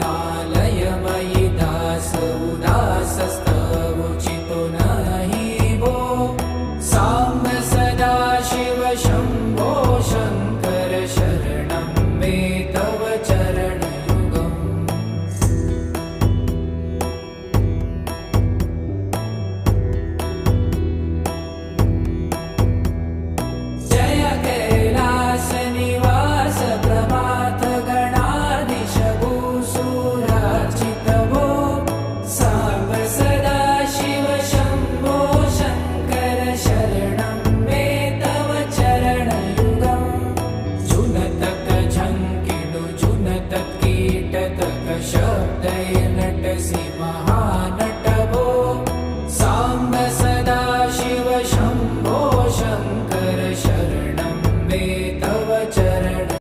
करुणावरुणालयमयि दास उदासस्तवोचितो नहि भो साम्ब सदा शिव शम्भो शङ्कर शरणं मे तव चरणयुगम् जय कैलासनिवास प्रभात गणाधीश भूसुरार्चित भो साम्ब सदा शिव शम्भो शङ्कर शरणं मे तव चरणयुगम् जुनतक झङ्किडु जुनतक कीटतक शब्दै